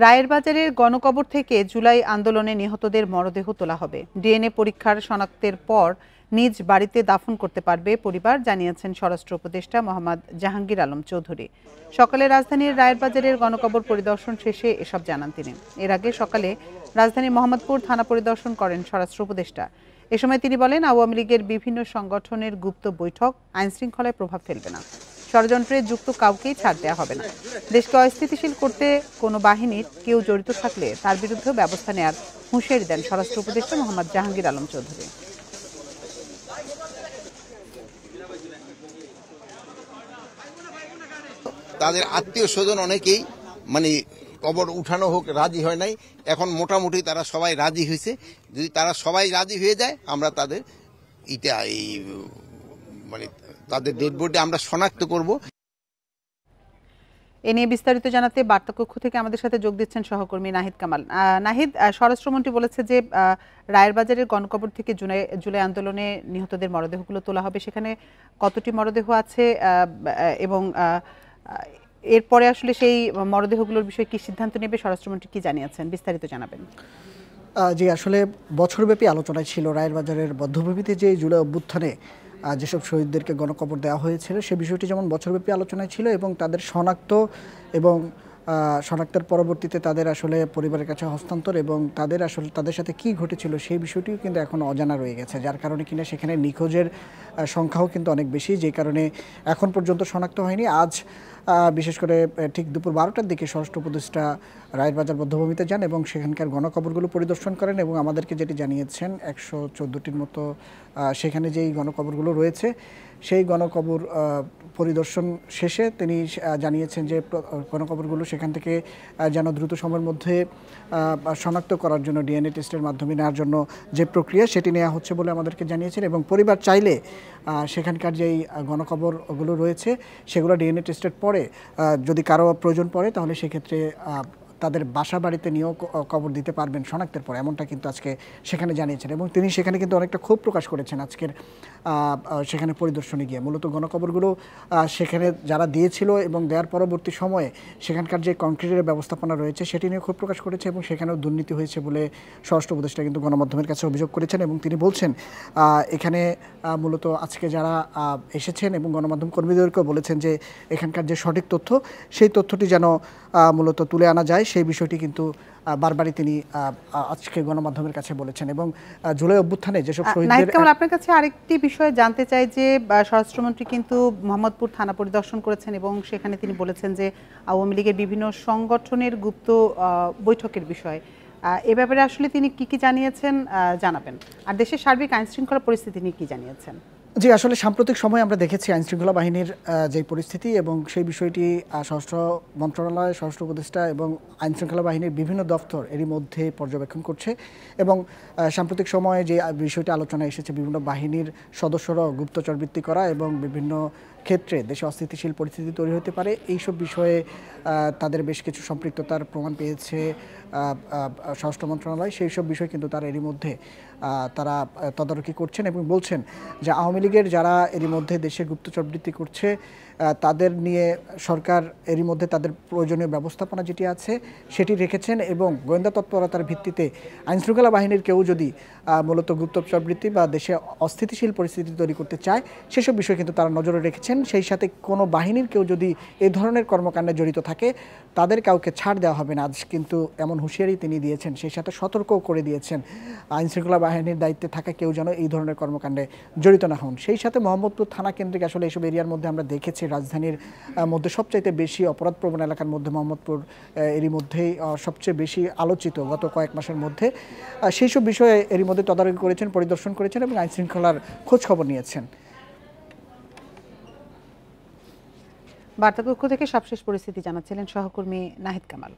রায়ের বাজারের গণকবর থেকে জুলাই আন্দোলনে নিহতদের মরদেহ তোলা হবে। ডিএনএ পরীক্ষার শনাক্তের পর নিজ বাড়িতে দাফন করতে পারবে পরিবার, জানিয়েছেন স্বরাষ্ট্র উপদেষ্টা মোহাম্মদ জাহাঙ্গীর আলম চৌধুরী। সকালে রাজধানীর রায়ের বাজারের গণকবর পরিদর্শন শেষে এসব জানান তিনি। এর আগে সকালে রাজধানীর মোহাম্মদপুর থানা পরিদর্শন করেন স্বরাষ্ট্র উপদেষ্টা। এ সময় তিনি বলেন, আওয়ামী লীগের বিভিন্ন সংগঠনের গুপ্ত বৈঠক আইনশৃঙ্খলায় প্রভাব ফেলবে না। ষড়যন্ত্রে যুক্ত কাউকেই ছাড় দেওয়া হবে না। দেশকে অস্থিতিশীল করতে কোনো বাহিনীর কেউ জড়িত থাকলে তার বিরুদ্ধে ব্যবস্থা নেওয়ার হুঁশিয়ারি দেন স্বরাষ্ট্র উপদেষ্টা মোহাম্মদ জাহাঙ্গীর আলম চৌধুরী। তাদের আত্মীয় স্বজন অনেকেই কবর উঠানো হোক রাজি হয় নাই। এখন মোটামুটি তারা সবাই রাজি হয়েছে। যদি তারা সবাই রাজি হয়ে যায়, আমরা তাদের তাদের ডেড বডি আমরা শনাক্ত করব। এ নিয়ে বিস্তারিত জানাতে বার্তাকক্ষ থেকে আমাদের সাথে যোগ দিচ্ছেন সহকর্মী নাহিদ কামাল। নাহিদ, স্বরাষ্ট্রমন্ত্রী বলেছে যে রায়ের বাজারের গণকবর থেকে জুলাই আন্দোলনে নিহতদের মরদেহগুলো তোলা হবে। সেখানে কতটি মরদেহ আছে এবং এরপরে আসলে সেই মরদেহগুলোর বিষয়ে কি সিদ্ধান্ত নেবে, স্বরাষ্ট্রমন্ত্রী কি জানিয়েছেন, বিস্তারিত জানাবেন। জি, আসলে বছরব্যাপী আলোচনায় ছিল রায়ের বাজারের বধ্যভূমিতে যে জুলাই অভ্যুত্থানে যেসব শহীদদেরকে গণকবর দেওয়া হয়েছিল সে বিষয়টি যেমন বছরব্যাপী আলোচনায় ছিল এবং তাদের শনাক্ত এবং শনাক্তের পরবর্তীতে তাদের আসলে পরিবারের কাছে হস্তান্তর এবং তাদের সাথে কি ঘটেছিল সেই বিষয়টিও কিন্তু এখন অজানা রয়ে গেছে, যার কারণে কিনা সেখানে নিখোঁজের সংখ্যাও কিন্তু অনেক বেশি, যে কারণে এখন পর্যন্ত শনাক্ত হয়নি। আজ বিশেষ করে ঠিক দুপুর 12টার দিকে স্বরাষ্ট্র উপদেষ্টা রায়ের বাজার বধ্যভূমিতে যান এবং সেখানকার গণকবরগুলো পরিদর্শন করেন এবং আমাদেরকে যেটি জানিয়েছেন 114টির মতো সেখানে যেই গণকবরগুলো রয়েছে সেই গণকবর পরিদর্শন শেষে তিনি জানিয়েছেন যে গণকবরগুলো সেখান থেকে যেন দ্রুত সময়ের মধ্যে শনাক্ত করার জন্য ডিএনএ টেস্টের মাধ্যমে নেওয়ার জন্য যে প্রক্রিয়া সেটি নেওয়া হচ্ছে বলে আমাদেরকে জানিয়েছেন এবং পরিবার চাইলে সেখানকার যেই গণকবরগুলো রয়েছে সেগুলো ডিএনএ টেস্টের পরে যদি কারো প্রয়োজন পড়ে তাহলে সেক্ষেত্রে তাদের বাসা বাড়িতে নিয়েও কবর দিতে পারবেন শনাক্তের পর, এমনটা কিন্তু আজকে সেখানে জানিয়েছেন এবং তিনি সেখানে কিন্তু অনেকটা ক্ষোভ প্রকাশ করেছেন আজকের সেখানে পরিদর্শনে গিয়ে। মূলত গণকবরগুলো সেখানে যারা দিয়েছিল এবং দেওয়ার পরবর্তী সময়ে সেখানকার যে কংক্রিটের ব্যবস্থাপনা রয়েছে সেটি নিয়ে ক্ষোভ প্রকাশ করেছে এবং সেখানেও দুর্নীতি হয়েছে বলে স্বরাষ্ট্র উপদেষ্টা কিন্তু গণমাধ্যমের কাছে অভিযোগ করেছেন এবং তিনি বলছেন এখানে মূলত আজকে যারা এসেছেন এবং গণমাধ্যম কর্মীদেরকেও বলেছেন যে এখানকার যে সঠিক তথ্য সেই তথ্যটি যেন মূলত তুলে আনা যায় সেই বিষয়টি কিন্তু বারবারই তিনি আজকে গণমাধ্যমের কাছে বলেছেন এবং জুলাই অভ্যুত্থানে যেসব শহীদদের। আপনার কাছে আরেকটি বিষয় জানতে চাই যে স্বরাষ্ট্রমন্ত্রী কিন্তু মোহাম্মদপুর থানা পরিদর্শন করেছেন এবং সেখানে তিনি বলেছেন যে আওয়ামী লীগের বিভিন্ন সংগঠনের গুপ্ত বৈঠকের বিষয়, এ ব্যাপারে আসলে তিনি কি জানিয়েছেন জানাবেন, আর দেশের সার্বিক আইনশৃঙ্খলা পরিস্থিতি নিয়ে কি জানিয়েছেন? জি, আসলে সাম্প্রতিক সময়ে আমরা দেখেছি আইনশৃঙ্খলা বাহিনীর যে পরিস্থিতি এবং সেই বিষয়টি স্বরাষ্ট্র মন্ত্রণালয়, স্বরাষ্ট্র উপদেষ্টা এবং আইনশৃঙ্খলা বাহিনীর বিভিন্ন দপ্তর এরই মধ্যে পর্যবেক্ষণ করছে এবং সাম্প্রতিক সময়ে যে বিষয়টি আলোচনায় এসেছে বিভিন্ন বাহিনীর সদস্যরা গুপ্তচরবৃত্তি করা এবং বিভিন্ন ক্ষেত্রে দেশে অস্থিতিশীল পরিস্থিতি তৈরি হতে পারে এইসব বিষয়ে তাদের বেশ কিছু সম্পৃক্ততার প্রমাণ পেয়েছে স্বরাষ্ট্র মন্ত্রণালয়। সেই সব বিষয় কিন্তু তারা এরই মধ্যে তারা তদারকি করছেন এবং বলছেন যে আওয়ামী লীগের যারা এরই মধ্যে দেশে গুপ্তচরবৃত্তি করছে তাদের নিয়ে সরকার এরই মধ্যে তাদের প্রয়োজনীয় ব্যবস্থাপনা যেটি আছে সেটি রেখেছেন এবং গোয়েন্দা তৎপরতার ভিত্তিতে আইনশৃঙ্খলা বাহিনীর কেউ যদি মূলত গুপ্তচরবৃত্তি বা দেশে অস্থিতিশীল পরিস্থিতি তৈরি করতে চায় সেসব বিষয় কিন্তু তারা নজরে রেখেছেন। সেই সাথে কোনো বাহিনীর কেউ যদি এই ধরনের কর্মকাণ্ডে জড়িত থাকে তাদের কাউকে ছাড় দেওয়া হবে না, আজ কিন্তু এমন হুঁশিয়ারি তিনি দিয়েছেন। সেই সাথে সতর্কও করে দিয়েছেন আইনশৃঙ্খলা বাহিনীর দায়িত্বে থাকা কেউ যেন এই ধরনের কর্মকাণ্ডে জড়িত না হন। সেই সাথে মোহাম্মদপুর থানা কেন্দ্রিক আসলে এইসব এরিয়ার মধ্যে আমরা দেখেছি রাজধানীর মধ্যে সবচাইতে বেশি অপরাধপ্রবণ এলাকার মধ্যে মোহাম্মদপুর এরই মধ্যেই সবচেয়ে বেশি আলোচিত গত কয়েক মাসের মধ্যে। সেই সব বিষয়ে এরই মধ্যে তদারকি করেছেন, পরিদর্শন করেছেন এবং আইনশৃঙ্খলার খোঁজ খবর নিয়েছেন। বার্তাকক্ষ থেকে সবশেষ পরিস্থিতি জানাচ্ছিলেন সহকর্মী নাহিদ কামাল।